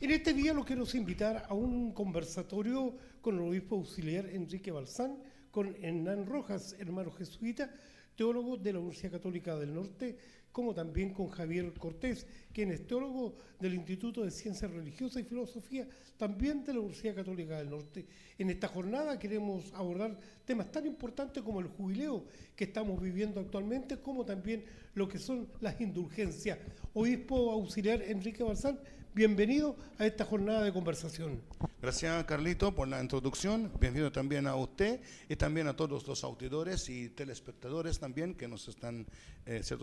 En este día lo quiero invitar a un conversatorio con el obispo auxiliar Enrique Balsán, con Hernán Rojas, hermano jesuita, teólogo de la Universidad Católica del Norte, como también con Javier Cortés, quien es teólogo del Instituto de Ciencias Religiosas y Filosofía, también de la Universidad Católica del Norte. En esta jornada queremos abordar temas tan importantes como el jubileo que estamos viviendo actualmente, como también lo que son las indulgencias. Obispo auxiliar Enrique Balsán, bienvenido a esta jornada de conversación. Gracias, Carlito, por la introducción. Bienvenido también a usted y también a todos los auditores y telespectadores también que nos están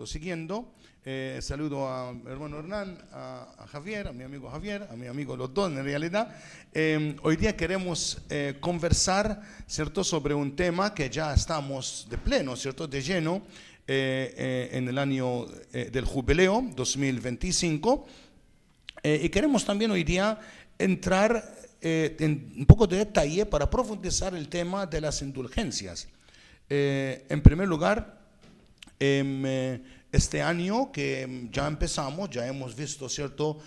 siguiendo. Saludo a mi hermano Hernán, a Javier, a mi amigo los dos en realidad. Hoy día queremos conversar, ¿cierto?, sobre un tema que ya estamos de pleno, ¿cierto?, de lleno en el año del jubileo 2025. Y queremos también hoy día entrar en un poco de detalle para profundizar el tema de las indulgencias. En primer lugar, este año que ya empezamos, ya hemos visto, ¿cierto?,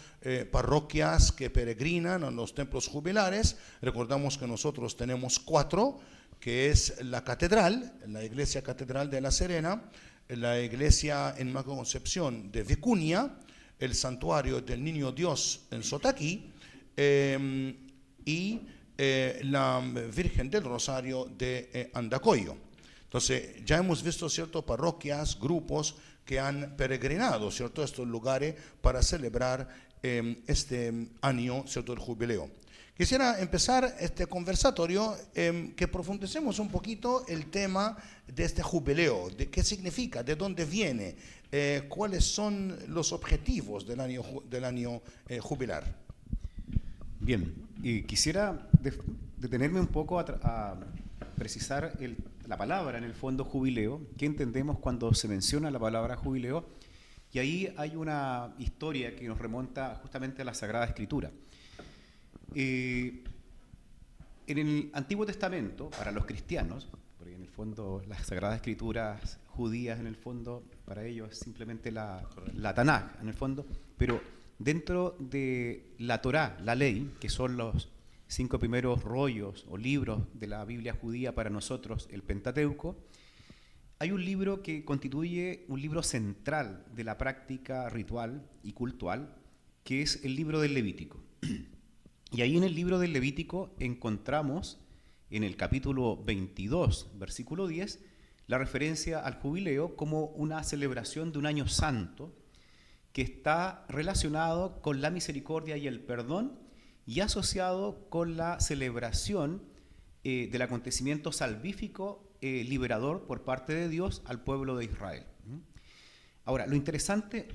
parroquias que peregrinan a los templos jubilares. Recordamos que nosotros tenemos 4, que es la catedral, la iglesia catedral de La Serena, la iglesia Inmaculada Concepción de Vicuña, el santuario del Niño Dios en Sotaquí, y la Virgen del Rosario de Andacollo. Entonces, ya hemos visto, ¿cierto?, parroquias, grupos que han peregrinado, ¿cierto?, a estos lugares para celebrar este año, ¿cierto?, el jubileo. Quisiera empezar este conversatorio que profundicemos un poquito el tema de este jubileo, de qué significa, de dónde viene, cuáles son los objetivos del año jubilar. Bien, y quisiera detenerme un poco a precisar la palabra, en el fondo, jubileo. ¿Qué entendemos cuando se menciona la palabra jubileo? Y ahí hay una historia que nos remonta justamente a la Sagrada Escritura. En el Antiguo Testamento, para los cristianos, porque en el fondo las Sagradas Escrituras judías, en el fondo, para ellos es simplemente la Tanaj, en el fondo, pero dentro de la Torá, la ley, que son los 5 primeros rollos o libros de la Biblia judía para nosotros, el Pentateuco, hay un libro que constituye un libro central de la práctica ritual y cultual, que es el libro del Levítico. Y ahí en el libro del Levítico encontramos, en el capítulo 22, versículo 10, la referencia al jubileo como una celebración de un año santo que está relacionado con la misericordia y el perdón y asociado con la celebración del acontecimiento salvífico liberador por parte de Dios al pueblo de Israel. Ahora, lo interesante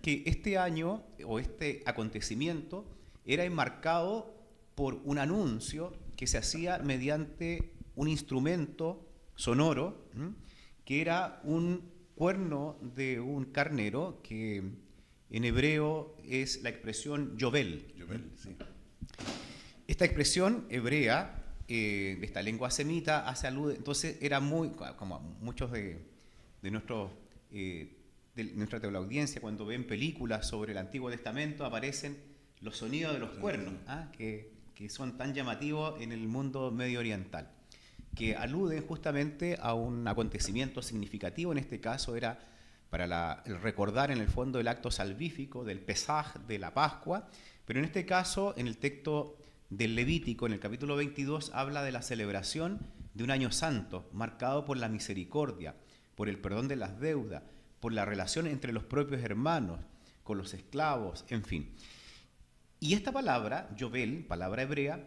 que este año o este acontecimiento era enmarcado por un anuncio que se hacía mediante un instrumento sonoro, que era un cuerno de un carnero, que en hebreo es la expresión Yovel. Yovel, sí. Esta expresión hebrea, de esta lengua semita, hace alude, entonces era muy, como muchos de nuestra teleaudiencia, cuando ven películas sobre el Antiguo Testamento, aparecen los sonidos de los cuernos, que son tan llamativos en el mundo medio oriental, que aluden justamente a un acontecimiento significativo. En este caso era para el recordar en el fondo el acto salvífico del Pesaj, de la Pascua, pero en este caso, en el texto del Levítico, en el capítulo 22, habla de la celebración de un año santo, marcado por la misericordia, por el perdón de las deudas, por la relación entre los propios hermanos, con los esclavos, en fin. Y esta palabra, Yovel, palabra hebrea,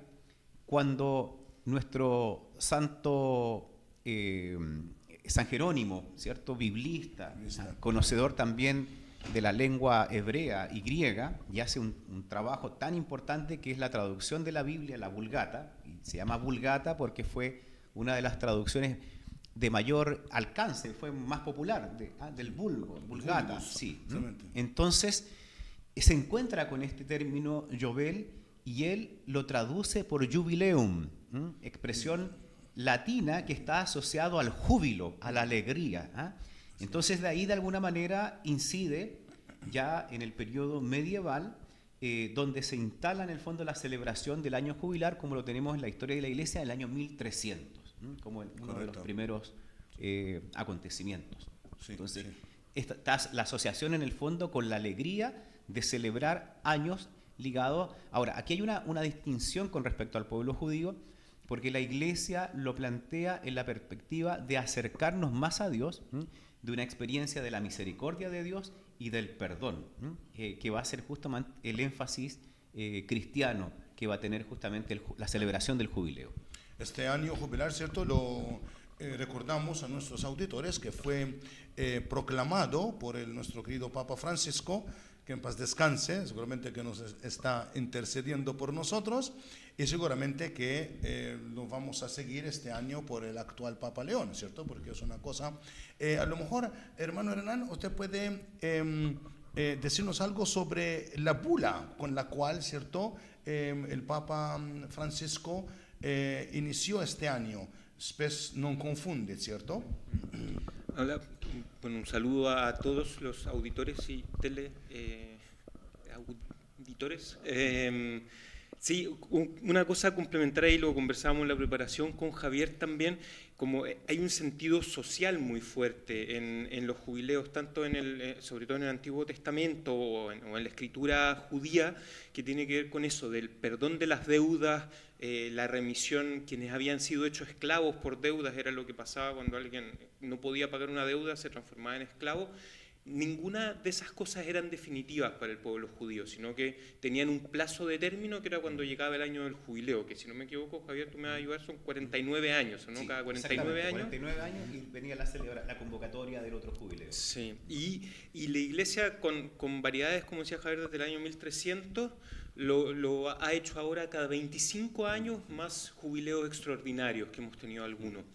cuando nuestro santo San Jerónimo, ¿cierto?, biblista, conocedor también de la lengua hebrea y griega, y hace un trabajo tan importante que es la traducción de la Biblia, la Vulgata, y se llama Vulgata porque fue una de las traducciones de mayor alcance, fue más popular, del vulgo, Vulgata, sí. Entonces, se encuentra con este término Yovel y él lo traduce por jubileum, expresión latina que está asociado al júbilo, a la alegría. Entonces de ahí de alguna manera incide ya en el periodo medieval donde se instala en el fondo la celebración del año jubilar, como lo tenemos en la historia de la Iglesia, del año 1300, como uno de los primeros acontecimientos. Sí, entonces, sí. está la asociación en el fondo con la alegría de celebrar años ligados. Ahora, aquí hay una distinción con respecto al pueblo judío, porque la Iglesia lo plantea en la perspectiva de acercarnos más a Dios, de una experiencia de la misericordia de Dios y del perdón, que va a ser justamente el énfasis cristiano que va a tener justamente la celebración del jubileo. Este año jubilar, ¿cierto? Lo recordamos a nuestros auditores que fue proclamado por nuestro querido Papa Francisco, que en paz descanse, seguramente que nos está intercediendo por nosotros, y seguramente que lo vamos a seguir este año por el actual Papa León, ¿cierto? Porque es una cosa... a lo mejor, hermano Hernán, usted puede decirnos algo sobre la bula con la cual, ¿cierto?, el Papa Francisco inició este año. Spes non confunde, ¿cierto? Hola, bueno, un saludo a todos los auditores y teleauditores. Sí, una cosa complementaria, y lo conversábamos en la preparación con Javier también, como hay un sentido social muy fuerte en los jubileos, tanto sobre todo en el Antiguo Testamento o en la escritura judía, que tiene que ver con eso, del perdón de las deudas, la remisión, quienes habían sido hechos esclavos por deudas, era lo que pasaba cuando alguien no podía pagar una deuda, se transformaba en esclavo. Ninguna de esas cosas eran definitivas para el pueblo judío, sino que tenían un plazo de término que era cuando llegaba el año del jubileo, que si no me equivoco, Javier, tú me vas a ayudar, son 49 años, ¿no? Sí, cada 49 años. 49 años y venía la convocatoria del otro jubileo. Sí, y la Iglesia con variedades, como decía Javier, desde el año 1300, lo ha hecho ahora cada 25 años, más jubileos extraordinarios que hemos tenido algunos.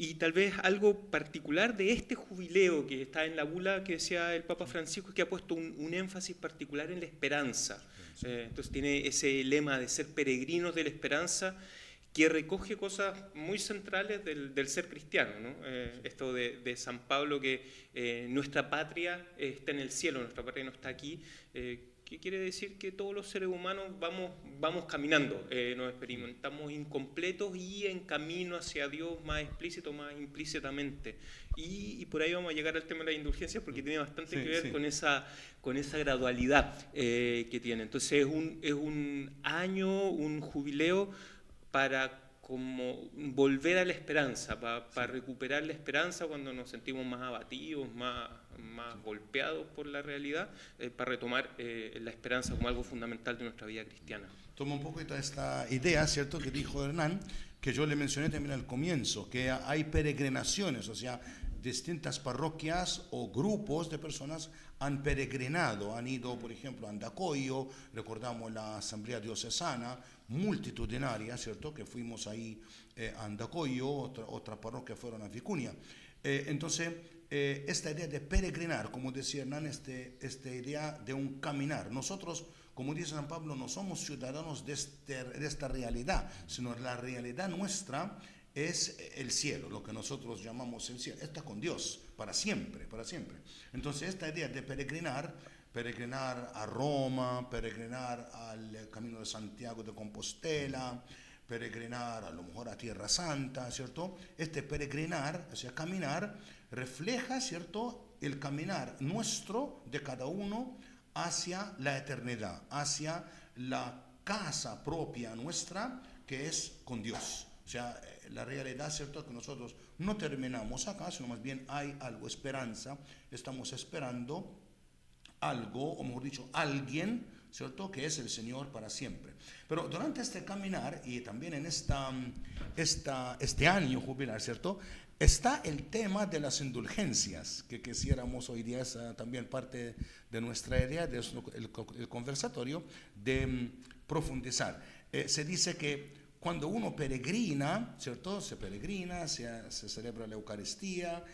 Y tal vez algo particular de este jubileo que está en la bula que decía el Papa Francisco es que ha puesto un énfasis particular en la esperanza. Entonces tiene ese lema de ser peregrinos de la esperanza, que recoge cosas muy centrales del ser cristiano, ¿no? Esto de San Pablo, que nuestra patria está en el cielo, nuestra patria no está aquí, que quiere decir que todos los seres humanos vamos caminando, nos experimentamos incompletos y en camino hacia Dios más explícito, más implícitamente. Y por ahí vamos a llegar al tema de las indulgencias, porque tiene bastante que ver con esa gradualidad que tiene. Entonces es un año, un jubileo para como volver a la esperanza, para recuperar la esperanza cuando nos sentimos más abatidos, más golpeados por la realidad, para retomar la esperanza como algo fundamental de nuestra vida cristiana. Toma un poco de esta idea, ¿cierto?, que dijo Hernán, que yo le mencioné también al comienzo, que hay peregrinaciones, o sea, distintas parroquias o grupos de personas han peregrinado, han ido, por ejemplo, a Andacollo, recordamos la asamblea diocesana, multitudinaria, ¿cierto?, que fuimos ahí a Andacollo, otra parroquia fueron a Vicuña. Entonces, esta idea de peregrinar, como decía Hernán, esta idea de un caminar. Nosotros, como dice San Pablo, no somos ciudadanos de esta realidad, sino la realidad nuestra es el cielo, lo que nosotros llamamos el cielo. Está con Dios para siempre, para siempre. Entonces, esta idea de peregrinar a Roma, peregrinar al Camino de Santiago de Compostela, peregrinar a lo mejor a Tierra Santa, ¿cierto? Este peregrinar, o sea, caminar, refleja, ¿cierto?, el caminar nuestro, de cada uno, hacia la eternidad, hacia la casa propia nuestra, que es con Dios. O sea, la realidad, ¿cierto?, que nosotros no terminamos acá, sino más bien hay algo, esperanza, estamos esperando algo, o mejor dicho, alguien, ¿cierto?, que es el Señor para siempre. Pero durante este caminar y también en este año jubilar, ¿cierto?, está el tema de las indulgencias, que quisiéramos hoy día, es también parte de nuestra idea, del conversatorio, de profundizar. Se dice que cuando uno peregrina, ¿cierto?, se peregrina, se celebra la Eucaristía,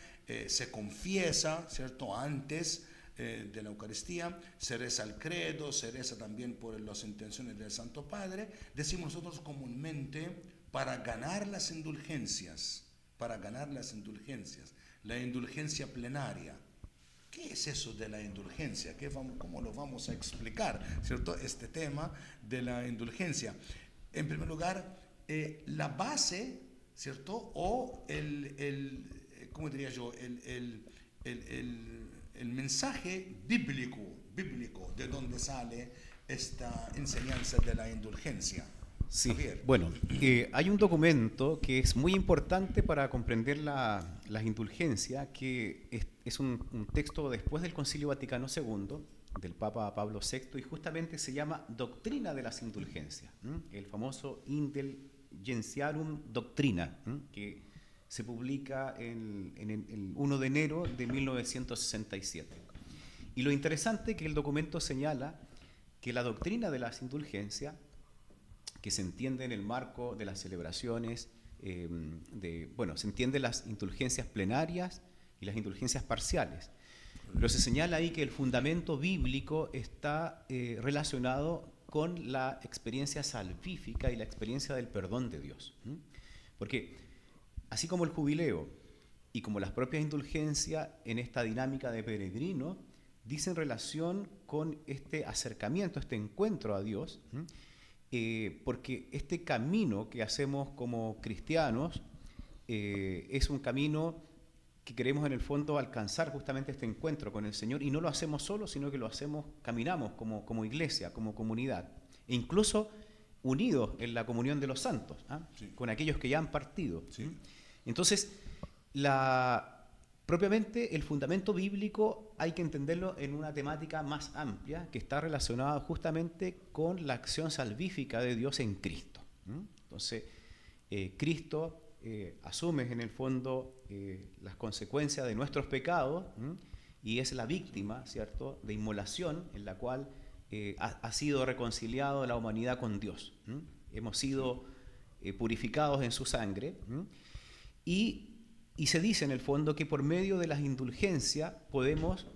se confiesa, ¿cierto?, antes de la Eucaristía, se reza el credo, se reza también por las intenciones del Santo Padre, decimos nosotros comúnmente, para ganar las indulgencias, la indulgencia plenaria, ¿Qué es eso de la indulgencia? ¿Cómo lo vamos a explicar, ¿cierto? Este tema de la indulgencia. En primer lugar, la base, ¿cierto? O ¿cómo diría yo? El mensaje bíblico de donde sale esta enseñanza de la indulgencia. Sí, Javier. bueno, hay un documento que es muy importante para comprender las indulgencias, que es un texto después del Concilio Vaticano II, del Papa Pablo VI, y justamente se llama Doctrina de las Indulgencias, el famoso Indulgentiarum Doctrina, que se publica en el 1 de enero de 1967. Y lo interesante es que el documento señala que la doctrina de las indulgencias, que se entiende en el marco de las celebraciones, se entiende las indulgencias plenarias y las indulgencias parciales. Pero se señala ahí que el fundamento bíblico está relacionado con la experiencia salvífica y la experiencia del perdón de Dios. Porque así como el jubileo y como las propias indulgencias en esta dinámica de peregrino, dicen relación con este acercamiento, este encuentro a Dios, porque este camino que hacemos como cristianos es un camino que queremos en el fondo alcanzar justamente este encuentro con el Señor, y no lo hacemos solos, sino que caminamos como iglesia, como comunidad, e incluso unidos en la comunión de los santos, sí, con aquellos que ya han partido. Sí. Entonces, propiamente el fundamento bíblico hay que entenderlo en una temática más amplia que está relacionada justamente con la acción salvífica de Dios en Cristo. Entonces, Cristo asume en el fondo las consecuencias de nuestros pecados, y es la víctima, ¿cierto?, de inmolación en la cual ha sido reconciliado la humanidad con Dios. Hemos sido purificados en su sangre, y se dice en el fondo que por medio de las indulgencias podemos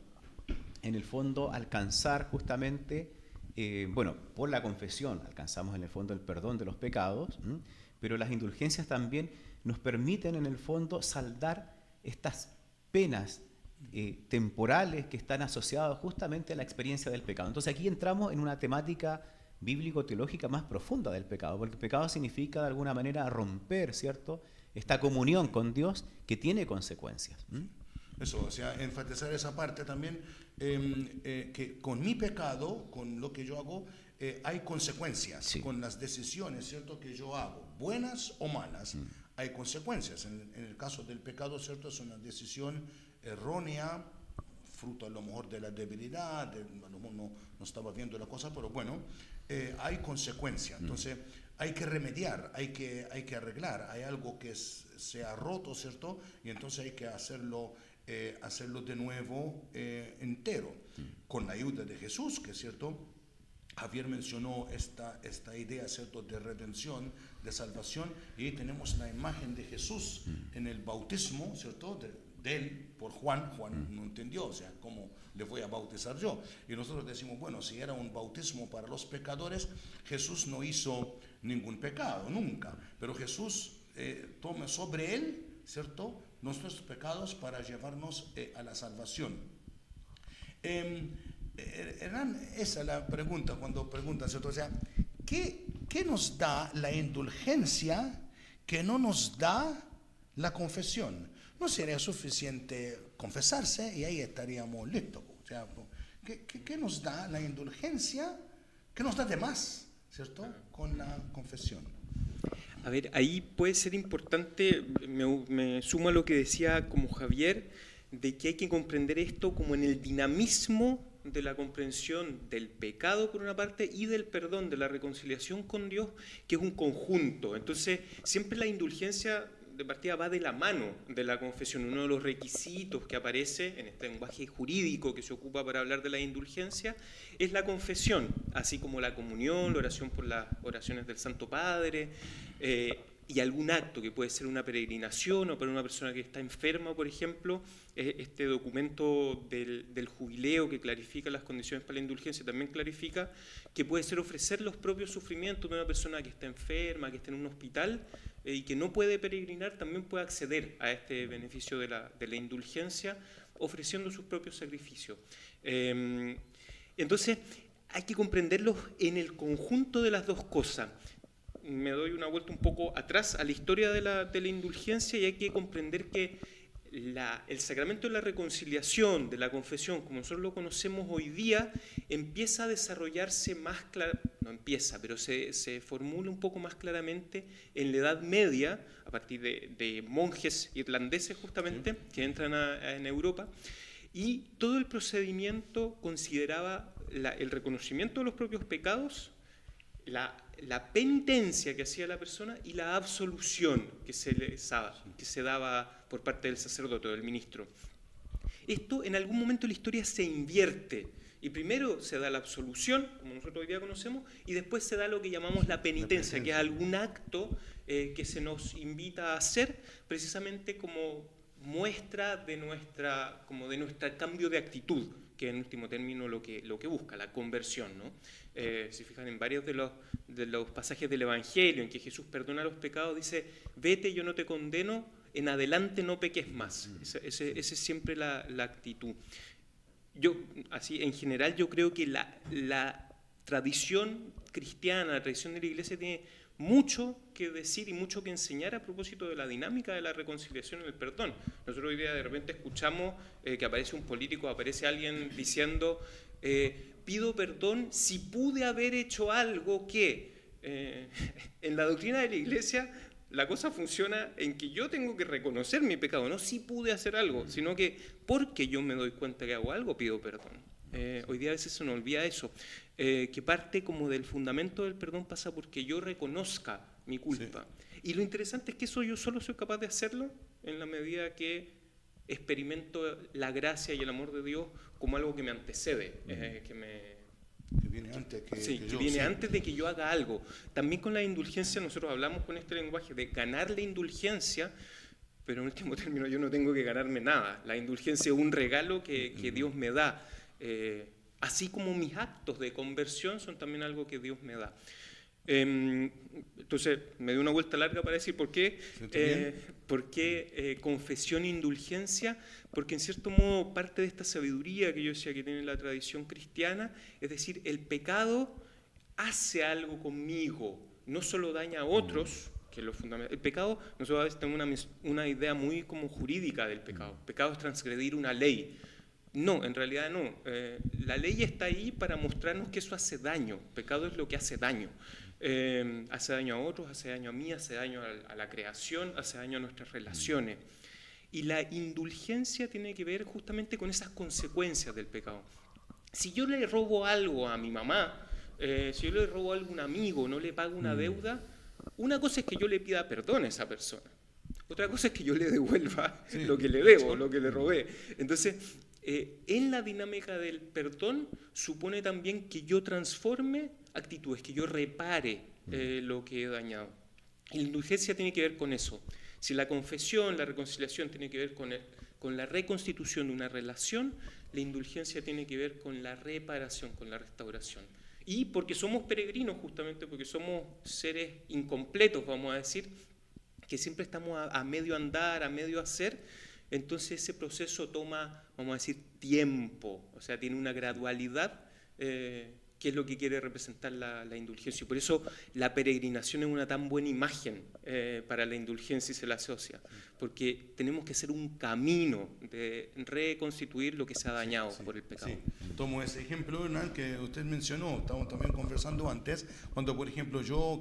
en el fondo alcanzar justamente, por la confesión alcanzamos en el fondo el perdón de los pecados, pero las indulgencias también nos permiten en el fondo saldar estas penas temporales que están asociadas justamente a la experiencia del pecado. Entonces aquí entramos en una temática bíblico-teológica más profunda del pecado, porque el pecado significa de alguna manera romper, ¿cierto?, esta comunión con Dios que tiene consecuencias. Eso, o sea, enfatizar esa parte también, que con mi pecado, con lo que yo hago, hay consecuencias, sí, con las decisiones, ¿cierto?, que yo hago, buenas o malas, hay consecuencias. En el caso del pecado, ¿cierto?, es una decisión errónea, fruto a lo mejor de la debilidad, a lo mejor no estaba viendo la cosa, pero bueno, hay consecuencias. Entonces, hay que remediar, hay que arreglar, hay algo que se ha roto, ¿cierto?, y entonces hay que hacerlo de nuevo entero, con la ayuda de Jesús, que es cierto. Javier mencionó esta idea, ¿cierto?, de redención, de salvación, y tenemos la imagen de Jesús en el bautismo, ¿cierto?, de él por Juan. Juan no entendió, o sea, ¿cómo le voy a bautizar yo? Y nosotros decimos, bueno, si era un bautismo para los pecadores, Jesús no hizo ningún pecado, nunca, pero Jesús toma sobre él, ¿cierto?, nuestros pecados para llevarnos a la salvación. Hernán, esa es la pregunta, cuando preguntan, ¿cierto? O sea, ¿qué nos da la indulgencia que no nos da la confesión? No sería suficiente confesarse y ahí estaríamos listos. O sea, ¿qué nos da la indulgencia? ¿Qué nos da de más, ¿cierto?, con la confesión? A ver, ahí puede ser importante, me sumo a lo que decía como Javier, de que hay que comprender esto como en el dinamismo de la comprensión del pecado por una parte y del perdón, de la reconciliación con Dios, que es un conjunto. Entonces, siempre la indulgencia de partida va de la mano de la confesión. Uno de los requisitos que aparece en este lenguaje jurídico que se ocupa para hablar de la indulgencia es la confesión, así como la comunión, la oración por las oraciones del Santo Padre, y algún acto que puede ser una peregrinación o para una persona que está enferma, por ejemplo. Este documento del jubileo que clarifica las condiciones para la indulgencia también clarifica que puede ser ofrecer los propios sufrimientos de una persona que está enferma, que está en un hospital y que no puede peregrinar, también puede acceder a este beneficio de la indulgencia ofreciendo sus propios sacrificios. Entonces, hay que comprenderlos en el conjunto de las dos cosas. Me doy una vuelta un poco atrás a la historia de la indulgencia y hay que comprender que el sacramento de la reconciliación, de la confesión, como nosotros lo conocemos hoy día, empieza a desarrollarse más no empieza, pero se formula un poco más claramente en la Edad Media, a partir de monjes irlandeses justamente, que entran en Europa, y todo el procedimiento consideraba el reconocimiento de los propios pecados, la penitencia que hacía la persona y la absolución que se daba por parte del sacerdote o del ministro. Esto en algún momento de la historia se invierte y primero se da la absolución, como nosotros hoy día conocemos, y después se da lo que llamamos la penitencia, que es algún acto que se nos invita a hacer precisamente como muestra de nuestra cambio de actitud, que en último término lo que busca, la conversión, ¿no? Si fijan en varios de los pasajes del Evangelio en que Jesús perdona los pecados, dice, vete, yo no te condeno, en adelante no peques más. Esa es siempre la actitud. Así, en general, yo creo que la tradición cristiana, la tradición de la Iglesia tiene mucho que decir y mucho que enseñar a propósito de la dinámica de la reconciliación y el perdón. Nosotros hoy día de repente escuchamos que aparece un político, aparece alguien diciendo, pido perdón si pude haber hecho algo que... en la doctrina de la Iglesia la cosa funciona en que yo tengo que reconocer mi pecado, no si pude hacer algo, sino que porque yo me doy cuenta que hago algo, pido perdón. Hoy día a veces se nos olvida eso, que parte como del fundamento del perdón pasa porque yo reconozca mi culpa. Sí. Y lo interesante es que eso yo solo soy capaz de hacerlo en la medida que experimento la gracia y el amor de Dios como algo que me antecede, que viene antes de que yo haga algo. También con la indulgencia nosotros hablamos con este lenguaje de ganar la indulgencia, pero en último término yo no tengo que ganarme nada. La indulgencia es un regalo que Dios me da. Así como mis actos de conversión son también algo que Dios me da. Entonces, me doy una vuelta larga para decir por qué confesión e indulgencia, porque en cierto modo parte de esta sabiduría que yo decía que tiene la tradición cristiana, es decir, el pecado hace algo conmigo, no solo daña a otros, que es lo fundamental. El pecado, nosotros a veces tenemos una idea muy como jurídica del pecado. El pecado es transgredir una ley. No, en realidad no. La ley está ahí para mostrarnos que eso hace daño. Pecado es lo que hace daño. Hace daño a otros, hace daño a mí, hace daño a la creación, hace daño a nuestras relaciones. Y la indulgencia tiene que ver justamente con esas consecuencias del pecado. Si yo le robo algo a mi mamá, si yo le robo algo a un amigo, no le pago una deuda, una cosa es que yo le pida perdón a esa persona. Otra cosa es que yo le devuelva lo que le debo, lo que le robé. Entonces, en la dinámica del perdón supone también que yo transforme actitudes, que yo repare lo que he dañado. Y la indulgencia tiene que ver con eso. Si la confesión, la reconciliación tiene que ver con la reconstitución de una relación, la indulgencia tiene que ver con la reparación, con la restauración. Y porque somos peregrinos, justamente porque somos seres incompletos, vamos a decir, que siempre estamos a medio andar, a medio hacer, entonces ese proceso toma, vamos a decir, tiempo, o sea, tiene una gradualidad, que es lo que quiere representar la indulgencia. Y por eso la peregrinación es una tan buena imagen para la indulgencia y se la asocia, porque tenemos que hacer un camino de reconstituir lo que se ha dañado por el pecado. Sí. Tomo ese ejemplo, Hernán, que usted mencionó, estábamos también conversando antes, cuando por ejemplo yo,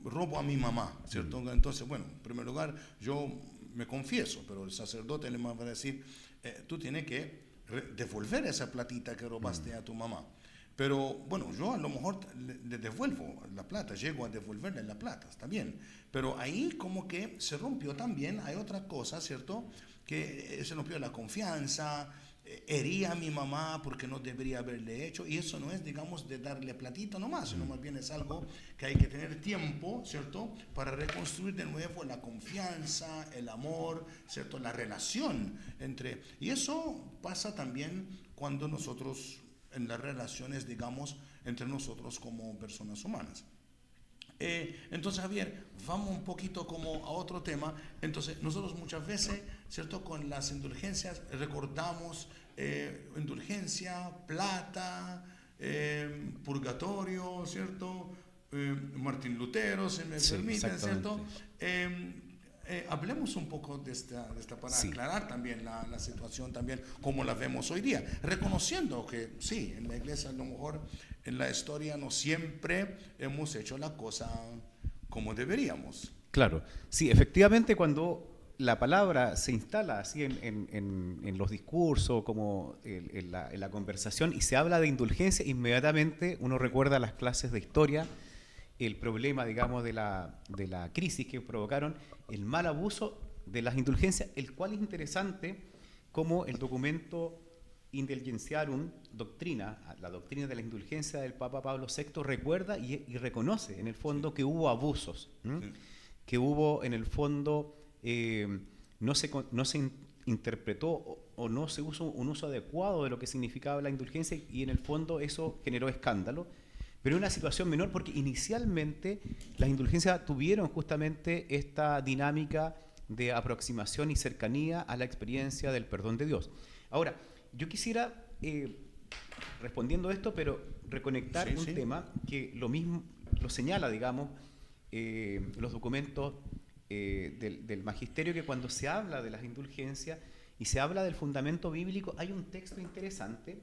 robo a mi mamá, ¿cierto? Entonces, bueno, en primer lugar, yo me confieso, pero el sacerdote le va a decir, tú tienes que devolver esa platita que robaste a tu mamá. Pero bueno, yo a lo mejor le devuelvo la plata, llego a devolverle la plata, está bien. Pero ahí como que se rompió también, hay otra cosa, ¿cierto? Que se rompió la confianza, herí a mi mamá porque no debería haberle hecho, y eso no es, digamos, de darle platito nomás, sino más bien es algo que hay que tener tiempo, ¿cierto?, para reconstruir de nuevo la confianza, el amor, ¿cierto?, la relación entre... Y eso pasa también cuando nosotros, en las relaciones, digamos, entre nosotros como personas humanas. Entonces, Javier, vamos un poquito como a otro tema. Entonces, nosotros muchas veces, ¿cierto? Con las indulgencias recordamos indulgencia, plata, purgatorio, ¿cierto? Martín Lutero, si me permiten, ¿cierto? Hablemos un poco de esta para aclarar también la situación, también como la vemos hoy día, reconociendo que sí, en la iglesia a lo mejor en la historia no siempre hemos hecho la cosa como deberíamos. Claro, sí, efectivamente cuando la palabra se instala así en los discursos, como en la conversación, y se habla de indulgencia, inmediatamente uno recuerda las clases de historia, el problema, digamos, de la crisis que provocaron el mal abuso de las indulgencias, el cual es interesante como el documento Indulgentiarum Doctrina, la doctrina de la indulgencia del Papa Pablo VI, recuerda y reconoce en el fondo que hubo abusos, que hubo en el fondo, no se interpretó o no se usó un uso adecuado de lo que significaba la indulgencia y en el fondo eso generó escándalo. Pero en una situación menor porque inicialmente las indulgencias tuvieron justamente esta dinámica de aproximación y cercanía a la experiencia del perdón de Dios. Ahora, yo quisiera, respondiendo a esto, pero reconectar un tema que lo mismo lo señala, digamos, los documentos del magisterio, que cuando se habla de las indulgencias y se habla del fundamento bíblico, hay un texto interesante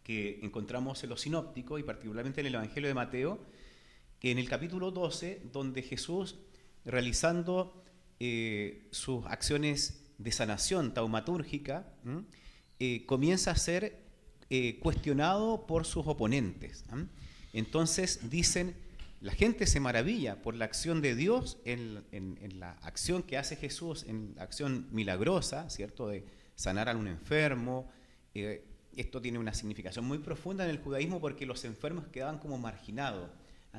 que encontramos en los sinópticos y particularmente en el Evangelio de Mateo, que en el capítulo 12, donde Jesús, realizando sus acciones de sanación taumatúrgica, comienza a ser cuestionado por sus oponentes. Entonces dicen, la gente se maravilla por la acción de Dios en la acción que hace Jesús, en la acción milagrosa, ¿cierto?, de sanar a un enfermo. Esto tiene una significación muy profunda en el judaísmo porque los enfermos quedaban como marginados,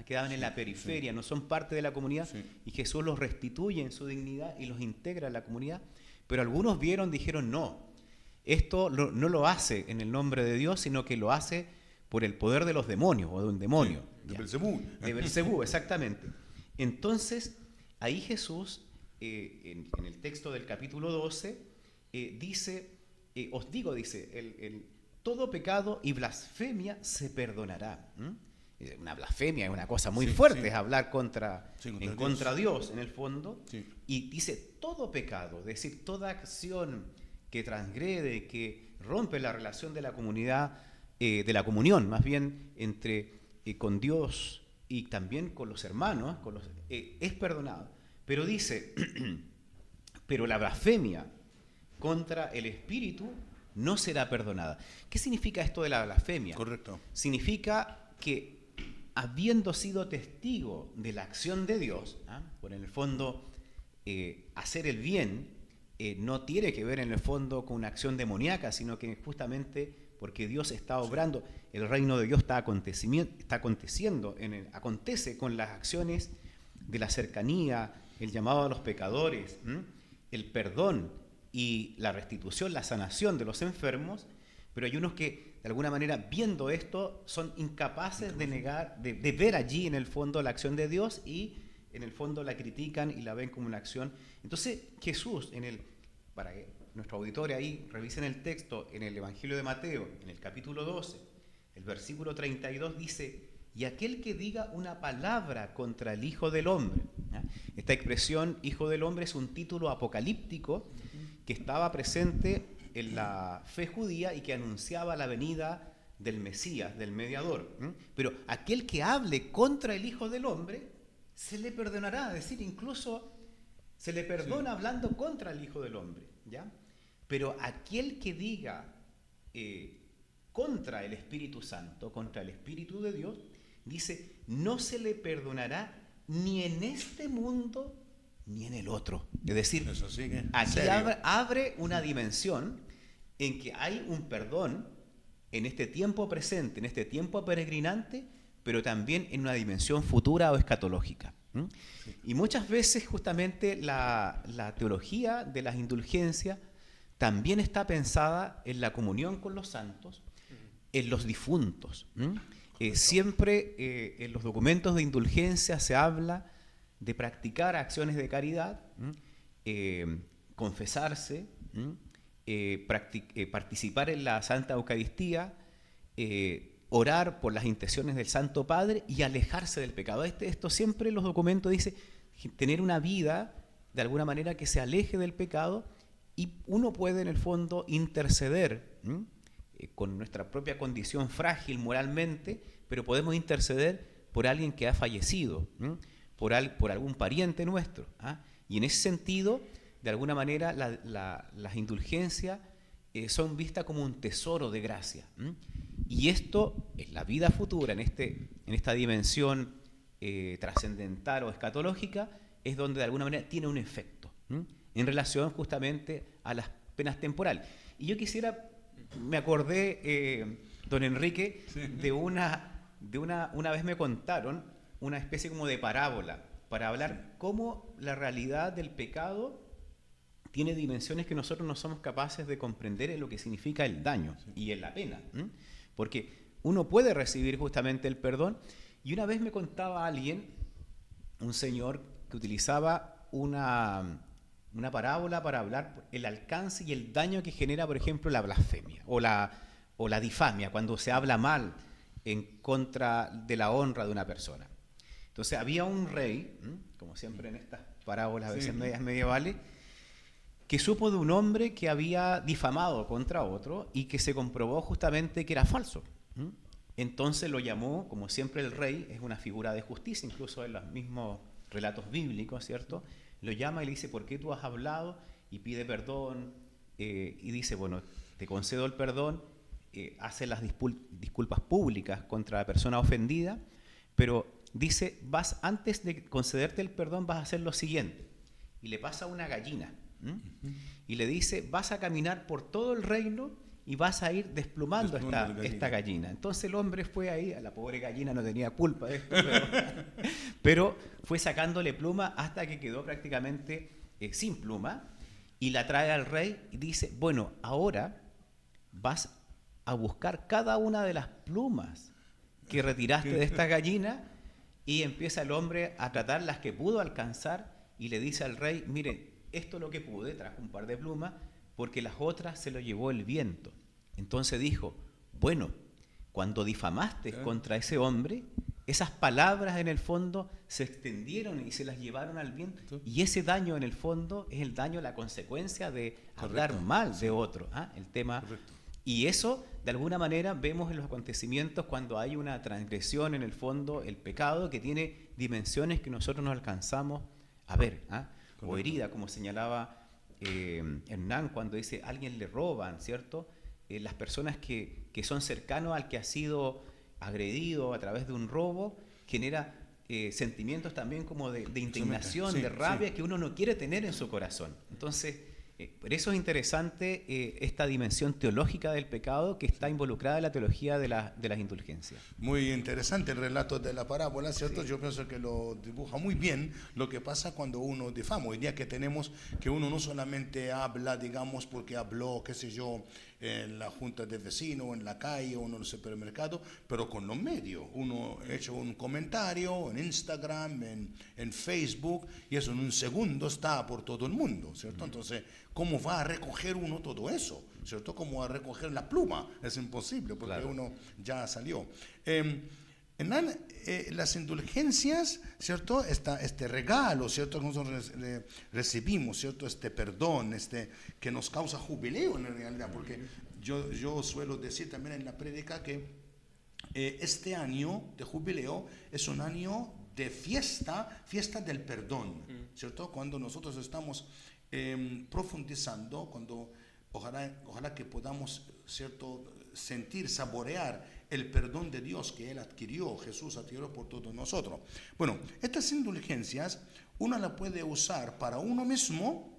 quedaban en la periferia, no son parte de la comunidad, y Jesús los restituye en su dignidad y los integra en la comunidad. Pero algunos dijeron, no, esto no lo hace en el nombre de Dios, sino que lo hace por el poder de los demonios o de un demonio. De Belcebú. De Belcebú, exactamente. Entonces, ahí Jesús, en el texto del capítulo 12, dice, os digo, dice, todo pecado y blasfemia se perdonará. Una blasfemia es una cosa muy fuerte, es hablar contra Dios en el fondo. Y dice todo pecado, es decir, toda acción que transgrede, que rompe la relación de la comunidad, de la comunión más bien entre con Dios y también con los hermanos, es perdonado. Pero dice, pero la blasfemia contra el Espíritu no será perdonada. ¿Qué significa esto de la blasfemia? Correcto. Significa que habiendo sido testigo de la acción de Dios, por en el fondo hacer el bien no tiene que ver en el fondo con una acción demoníaca, sino que justamente porque Dios está obrando, el reino de Dios está aconteciendo, acontece con las acciones de la cercanía, el llamado a los pecadores, el perdón y la restitución, la sanación de los enfermos. Pero hay unos que, de alguna manera, viendo esto, son incapaces de negar, de ver allí en el fondo la acción de Dios y en el fondo la critican y la ven como una acción. Entonces Jesús, para que nuestros auditores ahí revisen el texto, en el Evangelio de Mateo, en el capítulo 12, el versículo 32 dice, y aquel que diga una palabra contra el Hijo del Hombre. Esta expresión, Hijo del Hombre, es un título apocalíptico que estaba presente en la fe judía y que anunciaba la venida del Mesías, del mediador. Pero aquel que hable contra el Hijo del Hombre, se le perdonará, es decir, incluso se le perdona hablando contra el Hijo del Hombre, ¿ya? Pero aquel que diga contra el Espíritu Santo, contra el Espíritu de Dios, dice, no se le perdonará ni en este mundo ni en el otro. Es decir, aquí abre una dimensión en que hay un perdón en este tiempo presente, en este tiempo peregrinante, pero también en una dimensión futura o escatológica. Y muchas veces justamente la teología de las indulgencias también está pensada en la comunión con los santos, en los difuntos. siempre en los documentos de indulgencia se habla de practicar acciones de caridad, confesarse, participar en la Santa Eucaristía, orar por las intenciones del Santo Padre y alejarse del pecado. Esto siempre en los documentos dice tener una vida de alguna manera que se aleje del pecado, y uno puede en el fondo interceder con nuestra propia condición frágil moralmente, pero podemos interceder por alguien que ha fallecido, por algún pariente nuestro. Y en ese sentido, de alguna manera, las indulgencias son vistas como un tesoro de gracia. Y esto, en la vida futura, en esta dimensión trascendental o escatológica, es donde de alguna manera tiene un efecto en relación justamente a las penas temporales. Y yo quisiera, me acordé, don Enrique, de una vez me contaron una especie como de parábola para hablar cómo la realidad del pecado tiene dimensiones que nosotros no somos capaces de comprender en lo que significa el daño y en la pena. Porque uno puede recibir justamente el perdón, y una vez me contaba alguien, un señor, que utilizaba una parábola para hablar el alcance y el daño que genera, por ejemplo, la blasfemia o la difamia, cuando se habla mal en contra de la honra de una persona. Entonces había un rey, como siempre en estas parábolas a veces medievales, que supo de un hombre que había difamado contra otro y que se comprobó justamente que era falso. Entonces lo llamó, como siempre el rey es una figura de justicia, incluso en los mismos relatos bíblicos, ¿cierto? Lo llama y le dice, ¿por qué tú has hablado? Y pide perdón, y dice, bueno, te concedo el perdón, hace las disculpas públicas contra la persona ofendida, pero dice, antes de concederte el perdón vas a hacer lo siguiente. Y le pasa una gallina, y le dice, vas a caminar por todo el reino y vas a ir desplumando esta gallina. Entonces el hombre fue ahí, la pobre gallina no tenía culpa de esto, pero fue sacándole pluma hasta que quedó prácticamente sin pluma, y la trae al rey y dice, bueno, ahora vas a buscar cada una de las plumas que retiraste de esta gallina, y empieza el hombre a tratar las que pudo alcanzar, y le dice al rey, mire, esto es lo que pude, trajo un par de plumas, porque las otras se lo llevó el viento. Entonces dijo, bueno, cuando difamaste contra ese hombre, esas palabras en el fondo se extendieron y se las llevaron al viento, y ese daño en el fondo es el daño, la consecuencia de hablar mal de otro. El tema. Correcto. Y eso, de alguna manera, vemos en los acontecimientos cuando hay una transgresión en el fondo, el pecado, que tiene dimensiones que nosotros no alcanzamos a ver, o herida, como señalaba Hernán cuando dice alguien le roban, ¿cierto? Las personas que son cercanos al que ha sido agredido a través de un robo genera sentimientos también como de indignación, de rabia, que uno no quiere tener en su corazón. Entonces, por eso es interesante esta dimensión teológica del pecado que está involucrada en la teología de las indulgencias. Muy interesante el relato de la parábola, ¿cierto? Sí. Yo pienso que lo dibuja muy bien lo que pasa cuando uno difama. Hoy día que tenemos que uno no solamente habla, digamos, porque habló, qué sé yo, en la junta de vecinos, en la calle o en el supermercado, pero con los medios. Uno ha hecho un comentario en Instagram, en Facebook, y eso en un segundo está por todo el mundo, ¿cierto? Entonces, ¿cómo va a recoger uno todo eso? ¿Cierto? ¿Cómo va a recoger la pluma? Es imposible, porque claro, uno ya salió. Hernán, las indulgencias, ¿cierto? Este regalo, ¿cierto? Que nosotros recibimos, ¿cierto? Este perdón, que nos causa jubileo en realidad, porque yo suelo decir también en la prédica que este año de jubileo es un año de fiesta del perdón, ¿cierto? Cuando nosotros estamos profundizando, cuando ojalá que podamos, ¿cierto?, sentir, saborear el perdón de Dios que Él adquirió, Jesús adquirió por todos nosotros. Bueno, estas indulgencias uno las puede usar para uno mismo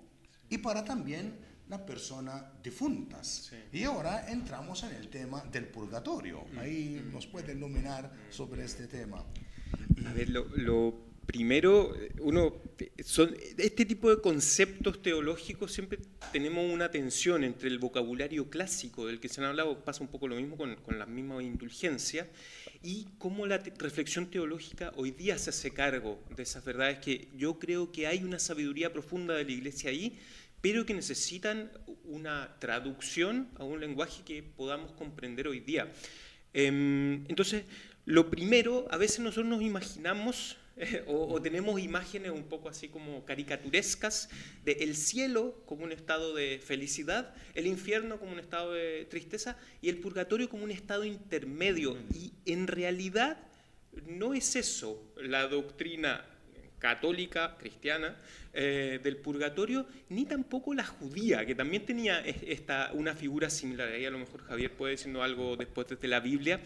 y para también las personas difuntas. Sí. Y ahora entramos en el tema del purgatorio. Ahí nos puede iluminar sobre este tema. A ver, lo primero, este tipo de conceptos teológicos siempre tenemos una tensión entre el vocabulario clásico del que se han hablado, pasa un poco lo mismo con las mismas indulgencias, y cómo la reflexión teológica hoy día se hace cargo de esas verdades, que yo creo que hay una sabiduría profunda de la Iglesia ahí, pero que necesitan una traducción a un lenguaje que podamos comprender hoy día. Entonces, lo primero, a veces nosotros nos imaginamos o tenemos imágenes un poco así como caricaturescas de el cielo como un estado de felicidad, el infierno como un estado de tristeza y el purgatorio como un estado intermedio. Y en realidad no es eso la doctrina católica, cristiana, del purgatorio, ni tampoco la judía, que también tenía una figura similar. Ahí a lo mejor Javier puede decirnos algo después desde la Biblia.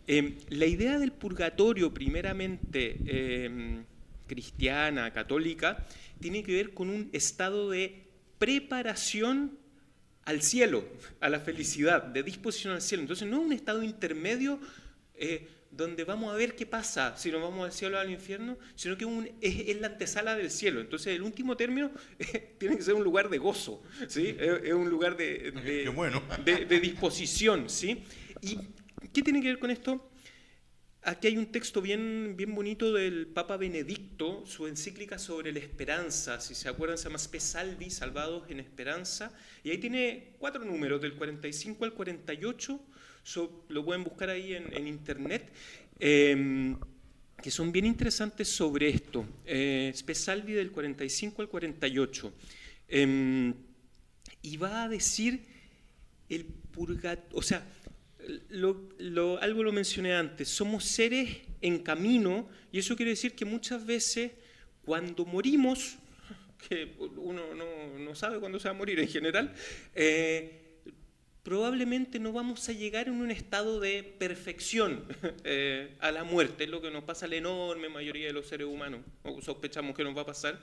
La idea del purgatorio, primeramente cristiana, católica, tiene que ver con un estado de preparación al cielo, a la felicidad, de disposición al cielo. Entonces no es un estado intermedio donde vamos a ver qué pasa, si nos vamos al cielo o al infierno, sino que es la antesala del cielo. Entonces el último término tiene que ser un lugar de gozo, ¿sí? Es un lugar de disposición, ¿sí? ¿Y qué tiene que ver con esto? Aquí hay un texto bien bonito del Papa Benedicto, su encíclica sobre la esperanza, si se acuerdan, se llama Spe Salvi, Salvados en Esperanza, y ahí tiene 4 números, del 45 al 48, lo pueden buscar ahí en internet, que son bien interesantes sobre esto. Spe Salvi del 45 al 48. Y va a decir el purgatorio, o sea, algo lo mencioné antes, somos seres en camino, y eso quiere decir que muchas veces cuando morimos, que uno no sabe cuándo se va a morir en general, probablemente no vamos a llegar en un estado de perfección a la muerte, es lo que nos pasa a la enorme mayoría de los seres humanos, o sospechamos que nos va a pasar,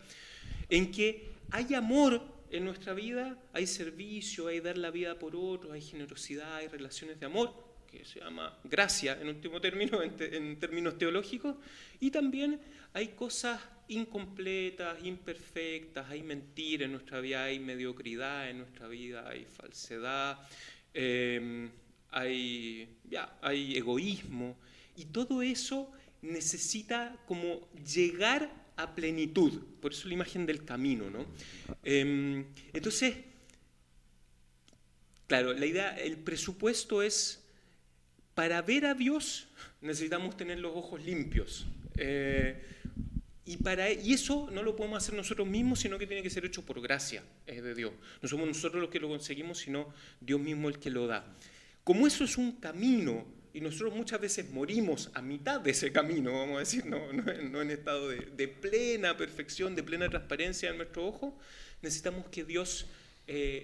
en que hay amor en nuestra vida, hay servicio, hay dar la vida por otros, hay generosidad, hay relaciones de amor, que se llama gracia en último término, en términos teológicos, y también hay cosas incompletas, imperfectas, hay mentira en nuestra vida, hay mediocridad en nuestra vida, hay falsedad, hay egoísmo, y todo eso necesita como llegar a plenitud, por eso la imagen del camino, ¿no? Entonces, claro, la idea, el presupuesto es, para ver a Dios necesitamos tener los ojos limpios, y eso no lo podemos hacer nosotros mismos, sino que tiene que ser hecho por gracia de Dios. No somos nosotros los que lo conseguimos, sino Dios mismo el que lo da. Como eso es un camino, y nosotros muchas veces morimos a mitad de ese camino, vamos a decir, no en estado de plena perfección, de plena transparencia en nuestro ojo, necesitamos que Dios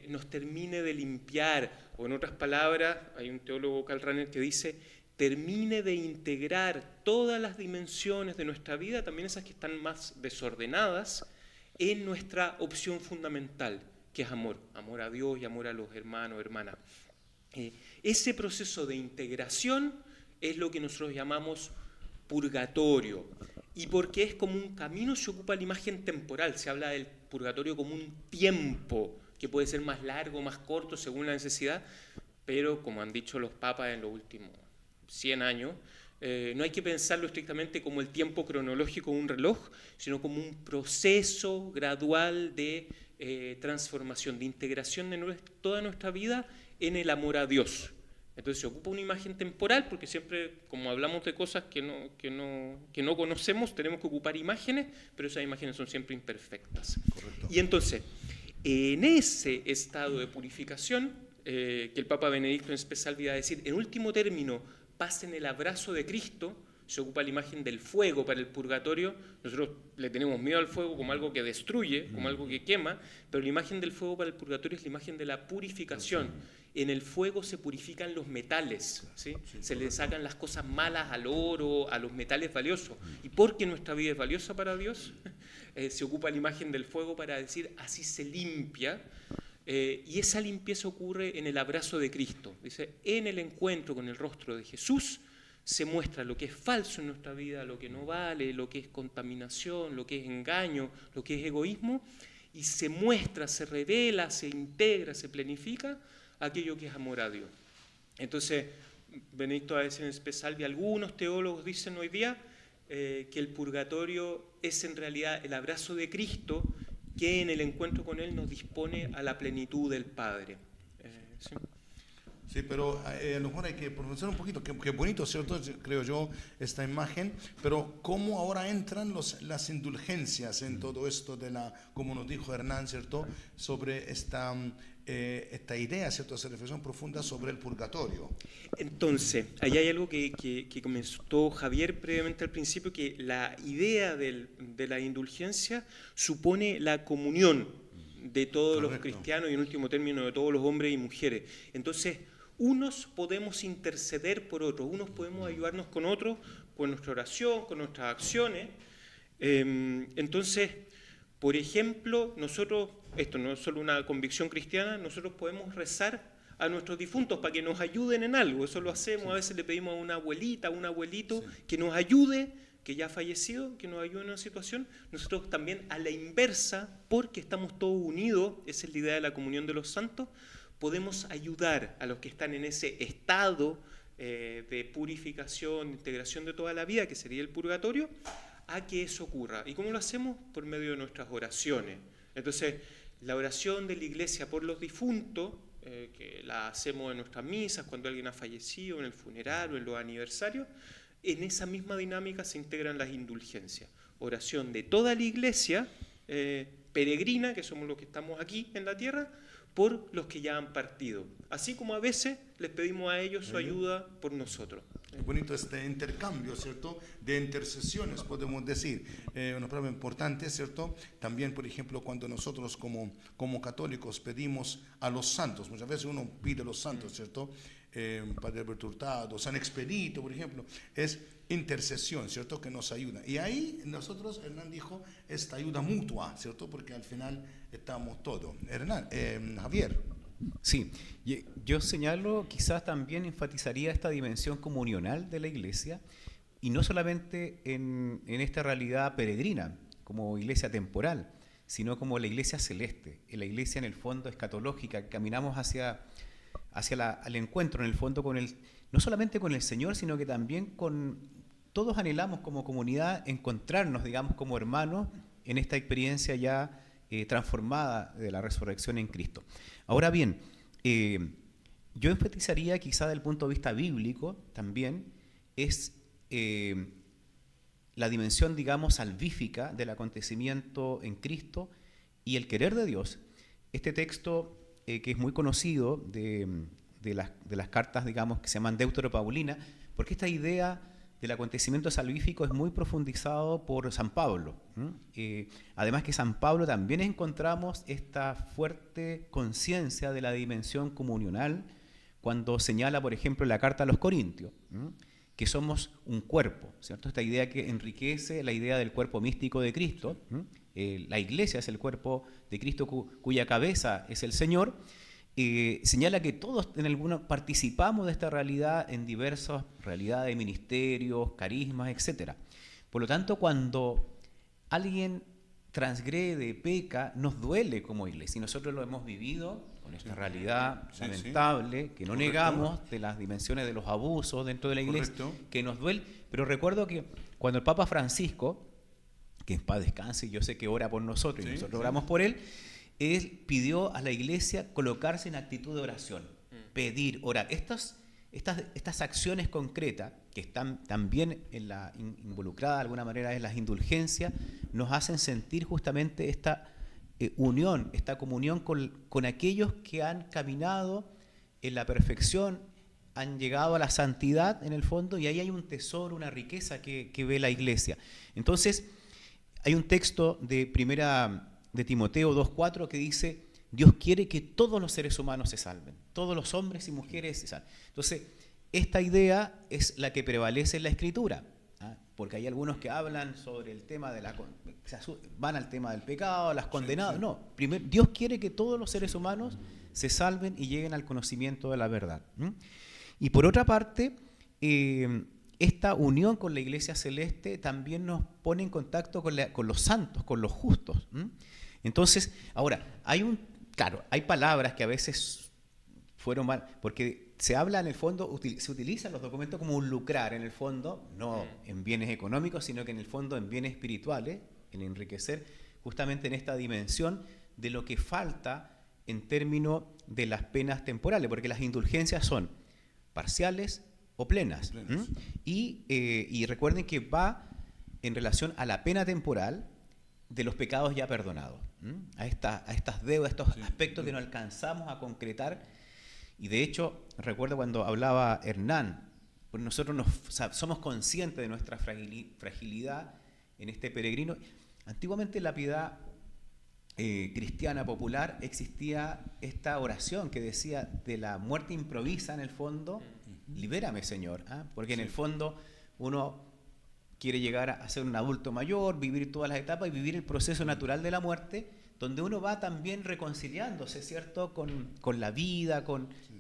nos termine de limpiar, o en otras palabras, hay un teólogo, Karl Rahner, que dice, termine de integrar todas las dimensiones de nuestra vida, también esas que están más desordenadas, en nuestra opción fundamental, que es amor a Dios y amor a los hermanos, hermanas. Ese proceso de integración es lo que nosotros llamamos purgatorio, y porque es como un camino se ocupa la imagen temporal, se habla del purgatorio como un tiempo, que puede ser más largo, más corto, según la necesidad, pero como han dicho los papas en los últimos 100 años, no hay que pensarlo estrictamente como el tiempo cronológico de un reloj, sino como un proceso gradual de transformación, de integración de toda nuestra vida en el amor a Dios. Entonces se ocupa una imagen temporal, porque siempre, como hablamos de cosas que no conocemos, tenemos que ocupar imágenes, pero esas imágenes son siempre imperfectas. Correcto. Y entonces, en ese estado de purificación, que el Papa Benedicto en Spe Salvi va a decir, en último término, pasen el abrazo de Cristo, se ocupa la imagen del fuego para el purgatorio. Nosotros le tenemos miedo al fuego como algo que destruye, como algo que quema, pero la imagen del fuego para el purgatorio es la imagen de la purificación. En el fuego se purifican los metales, ¿sí? Se le sacan las cosas malas al oro, a los metales valiosos. Y porque nuestra vida es valiosa para Dios, se ocupa la imagen del fuego para decir, así se limpia. Y esa limpieza ocurre en el abrazo de Cristo. Dice, en el encuentro con el rostro de Jesús se muestra lo que es falso en nuestra vida, lo que no vale, lo que es contaminación, lo que es engaño, lo que es egoísmo, y se muestra, se revela, se integra, se planifica aquello que es amor a Dios. Entonces, Benedicto A.S. Spesalvi, algunos teólogos dicen hoy día que el purgatorio es en realidad el abrazo de Cristo que en el encuentro con Él nos dispone a la plenitud del Padre. ¿Sí? Sí, pero a lo mejor hay que profundizar un poquito, que bonito, ¿cierto? Creo yo, esta imagen, pero ¿cómo ahora entran las indulgencias en todo esto de como nos dijo Hernán, ¿cierto? Sobre esta idea, ¿cierto? Esa reflexión profunda sobre el purgatorio. Entonces, ahí hay algo que comentó Javier previamente al principio, que la idea de la indulgencia supone la comunión de todos los cristianos y en último término de todos los hombres y mujeres. Entonces, unos podemos interceder por otros, unos podemos ayudarnos con otros, con nuestra oración, con nuestras acciones. Entonces, por ejemplo, nosotros, esto no es solo una convicción cristiana, nosotros podemos rezar a nuestros difuntos para que nos ayuden en algo. Eso lo hacemos, a veces le pedimos a una abuelita, a un abuelito que nos ayude, que ya ha fallecido, que nos ayude en una situación. Nosotros también a la inversa, porque estamos todos unidos, esa es la idea de la comunión de los santos, podemos ayudar a los que están en ese estado de purificación, de integración de toda la vida, que sería el purgatorio, a que eso ocurra. ¿Y cómo lo hacemos? Por medio de nuestras oraciones. Entonces, la oración de la Iglesia por los difuntos, que la hacemos en nuestras misas, cuando alguien ha fallecido, en el funeral o en los aniversarios, en esa misma dinámica se integran las indulgencias. Oración de toda la Iglesia peregrina, que somos los que estamos aquí en la tierra, por los que ya han partido. Así como a veces les pedimos a ellos su ayuda por nosotros. Es bonito este intercambio, ¿cierto? De intercesiones, podemos decir. Una prueba importante, ¿cierto? También, por ejemplo, cuando nosotros como católicos pedimos a los santos, muchas veces uno pide a los santos, ¿cierto? Padre Alberto Hurtado, San Expedito, por ejemplo, es intercesión, ¿cierto? Que nos ayuda. Y ahí nosotros, Hernán dijo, esta ayuda mutua, ¿cierto? Porque al final estamos todos. Hernán, Javier. Sí, yo señalo, quizás también enfatizaría esta dimensión comunional de la Iglesia, y no solamente en esta realidad peregrina, como iglesia temporal, sino como la iglesia celeste. La iglesia en el fondo escatológica, caminamos hacia el encuentro en el fondo no solamente con el Señor, sino que también todos anhelamos como comunidad encontrarnos, digamos, como hermanos en esta experiencia ya transformada de la resurrección en Cristo. Ahora bien, yo enfatizaría quizá desde el punto de vista bíblico también es la dimensión, digamos, salvífica del acontecimiento en Cristo y el querer de Dios. Este texto que es muy conocido de las cartas, digamos, que se llaman Deuteropaulinas, porque esta idea del acontecimiento salvífico es muy profundizado por San Pablo. Además que San Pablo también encontramos esta fuerte conciencia de la dimensión comunional cuando señala, por ejemplo, en la carta a los Corintios, que somos un cuerpo, ¿cierto? Esta idea que enriquece la idea del cuerpo místico de Cristo. La Iglesia es el cuerpo de Cristo cuya cabeza es el Señor. Señala que todos en alguna participamos de esta realidad en diversas realidades, ministerios, carismas, etc. Por lo tanto, cuando alguien transgrede, peca, nos duele como iglesia. Y nosotros lo hemos vivido con esta realidad lamentable, que no negamos, de las dimensiones de los abusos dentro de la iglesia, que nos duele. Pero recuerdo que cuando el Papa Francisco, que en paz descanse, yo sé que ora por nosotros y nosotros oramos por él pidió a la iglesia colocarse en actitud de oración, pedir, orar. Estas acciones concretas, que están también involucradas de alguna manera en las indulgencias, nos hacen sentir justamente esta unión, esta comunión con aquellos que han caminado en la perfección, han llegado a la santidad en el fondo, y ahí hay un tesoro, una riqueza que ve la iglesia. Entonces, hay un texto de Timoteo 2:4 que dice: Dios quiere que todos los seres humanos se salven, todos los hombres y mujeres se salven. Entonces, esta idea es la que prevalece en la Escritura, porque hay algunos que hablan sobre el tema van al tema del pecado, las condenadas. No, primero, Dios quiere que todos los seres humanos se salven y lleguen al conocimiento de la verdad. Y por otra parte, esta unión con la Iglesia Celeste también nos pone en contacto con los santos, con los justos. Entonces, ahora, hay palabras que a veces fueron mal, porque se habla en el fondo, se utilizan los documentos como un lucrar en el fondo, no en bienes económicos, sino que en el fondo en bienes espirituales, en enriquecer justamente en esta dimensión de lo que falta en términos de las penas temporales, porque las indulgencias son parciales o plenas. Y recuerden que va en relación a la pena temporal de los pecados ya perdonados, a estas deudas, a estos aspectos que no alcanzamos a concretar. Y de hecho, recuerdo cuando hablaba Hernán, pues nosotros somos conscientes de nuestra fragilidad en este peregrino. Antiguamente en la piedad cristiana popular existía esta oración que decía de la muerte improvisa en el fondo, libérame Señor, porque en el fondo uno quiere llegar a ser un adulto mayor, vivir todas las etapas y vivir el proceso natural de la muerte, donde uno va también reconciliándose, ¿cierto?, con la vida,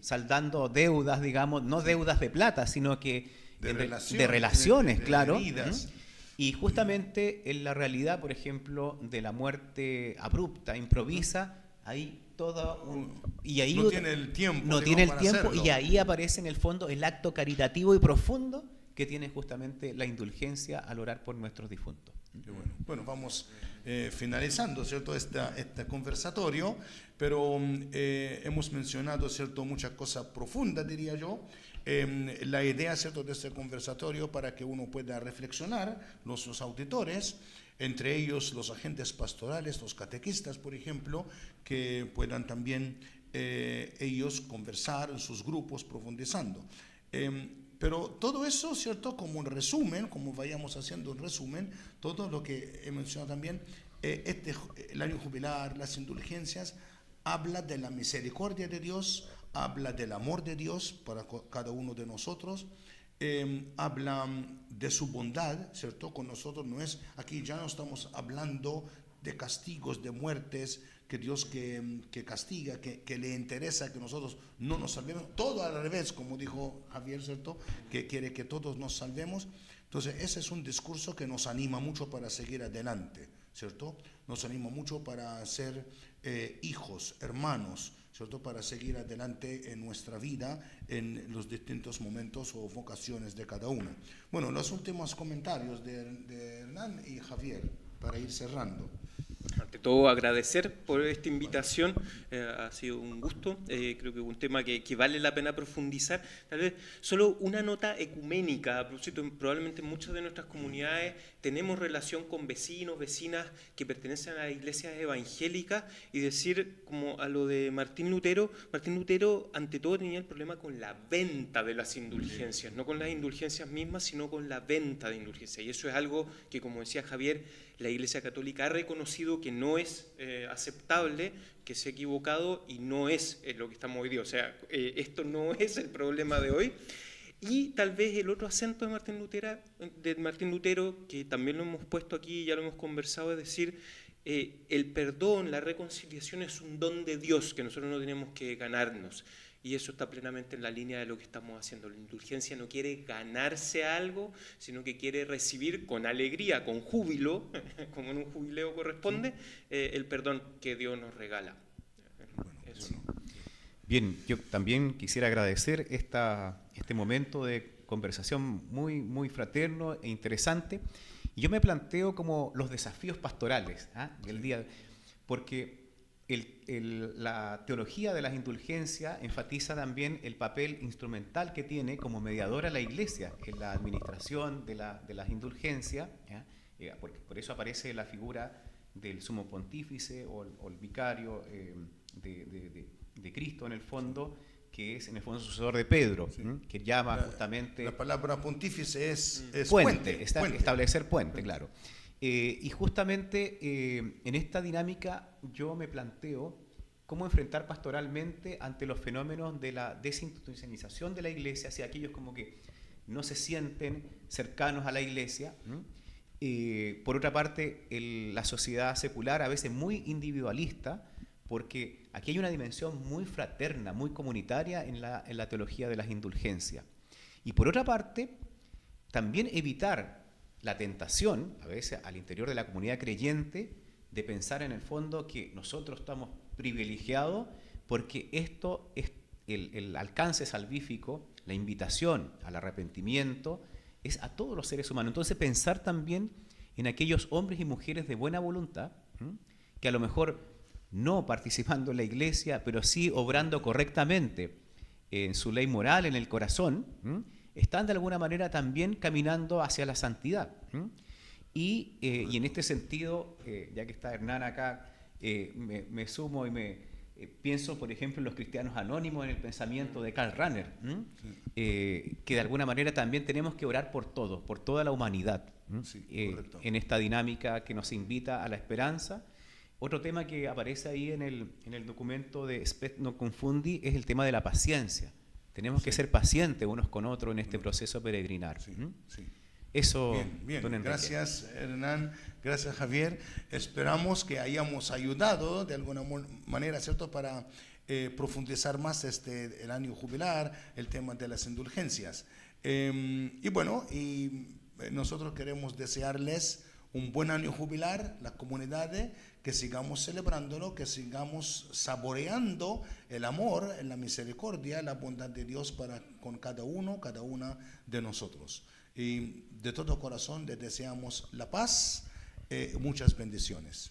saldando deudas, digamos, no deudas de plata, sino que de relaciones, claro. Y justamente en la realidad, por ejemplo, de la muerte abrupta, improvisa, hay todo y ahí no tiene el tiempo. No tiene el tiempo y ahí aparece en el fondo el acto caritativo y profundo que tiene justamente la indulgencia al orar por nuestros difuntos. Bueno, vamos finalizando, ¿cierto?, este conversatorio, pero hemos mencionado, ¿cierto?, muchas cosas profundas, diría yo. La idea, ¿cierto?, de este conversatorio para que uno pueda reflexionar, los auditores, entre ellos los agentes pastorales, los catequistas, por ejemplo, que puedan también ellos conversar en sus grupos profundizando. Pero todo eso, ¿cierto?, como un resumen, como vayamos haciendo un resumen, todo lo que he mencionado también, el año jubilar, las indulgencias, habla de la misericordia de Dios, habla del amor de Dios para cada uno de nosotros, habla de su bondad, ¿cierto? Con nosotros no es, aquí ya no estamos hablando de castigos, de muertes, que Dios que castiga, que le interesa que nosotros no nos salvemos, todo al revés, como dijo Javier, ¿cierto?, que quiere que todos nos salvemos. Entonces ese es un discurso que nos anima mucho para seguir adelante, ¿cierto? Nos anima mucho para ser hijos, hermanos, ¿cierto?, para seguir adelante en nuestra vida, en los distintos momentos o vocaciones de cada uno. Bueno, los últimos comentarios de Hernán y Javier, para ir cerrando. Ante todo, agradecer por esta invitación, ha sido un gusto, creo que es un tema que vale la pena profundizar. Tal vez solo una nota ecuménica, a propósito, probablemente en muchas de nuestras comunidades tenemos relación con vecinos, vecinas que pertenecen a las iglesias evangélicas, y decir, como a lo de Martín Lutero ante todo tenía el problema con la venta de las indulgencias, no con las indulgencias mismas, sino con la venta de indulgencias, y eso es algo que, como decía Javier, la Iglesia Católica ha reconocido que no es aceptable, que se ha equivocado y no es lo que estamos hoy día. O sea, esto no es el problema de hoy. Y tal vez el otro acento de Martín Lutero, que también lo hemos puesto aquí, ya lo hemos conversado, es decir, el perdón, la reconciliación es un don de Dios que nosotros no tenemos que ganarnos. Y eso está plenamente en la línea de lo que estamos haciendo. La indulgencia no quiere ganarse algo, sino que quiere recibir con alegría, con júbilo, como en un jubileo corresponde, el perdón que Dios nos regala. Eso. Bien, yo también quisiera agradecer este momento de conversación muy, muy fraterno e interesante. Y yo me planteo como los desafíos pastorales del día, porque la teología de las indulgencias enfatiza también el papel instrumental que tiene como mediadora la Iglesia en la administración de las indulgencias, por eso aparece la figura del sumo pontífice o el vicario de Cristo en el fondo, que es en el fondo sucesor de Pedro, que llama justamente... La palabra pontífice es puente. Establecer puente, claro. Y justamente en esta dinámica yo me planteo cómo enfrentar pastoralmente ante los fenómenos de la desinstitucionalización de la Iglesia, hacia aquellos como que no se sienten cercanos a la Iglesia. Por otra parte, la sociedad secular a veces muy individualista, porque aquí hay una dimensión muy fraterna, muy comunitaria en la teología de las indulgencias. Y por otra parte, también evitar la tentación, a veces al interior de la comunidad creyente, de pensar en el fondo que nosotros estamos privilegiados porque esto el alcance salvífico, la invitación al arrepentimiento, es a todos los seres humanos. Entonces pensar también en aquellos hombres y mujeres de buena voluntad, que a lo mejor no participando en la iglesia, pero sí obrando correctamente en su ley moral, en el corazón, están de alguna manera también caminando hacia la santidad. Y en este sentido, ya que está Hernán acá, me sumo y pienso, por ejemplo, en los cristianos anónimos, en el pensamiento de Karl Rahner, que de alguna manera también tenemos que orar por todos, por toda la humanidad, Sí, en esta dinámica que nos invita a la esperanza. Otro tema que aparece ahí en el documento de Spes non confundi es el tema de la paciencia. Tenemos que ser pacientes unos con otros en este proceso peregrinar. Sí, sí. Eso, Bien, don Enrique. gracias Hernán, gracias Javier. Esperamos que hayamos ayudado de alguna manera, ¿cierto?, para profundizar más el año jubilar, el tema de las indulgencias. Y bueno, nosotros queremos desearles un buen año jubilar, las comunidades, que sigamos celebrándolo, que sigamos saboreando el amor, la misericordia, la bondad de Dios con cada uno, cada una de nosotros. Y de todo corazón les deseamos la paz, muchas bendiciones.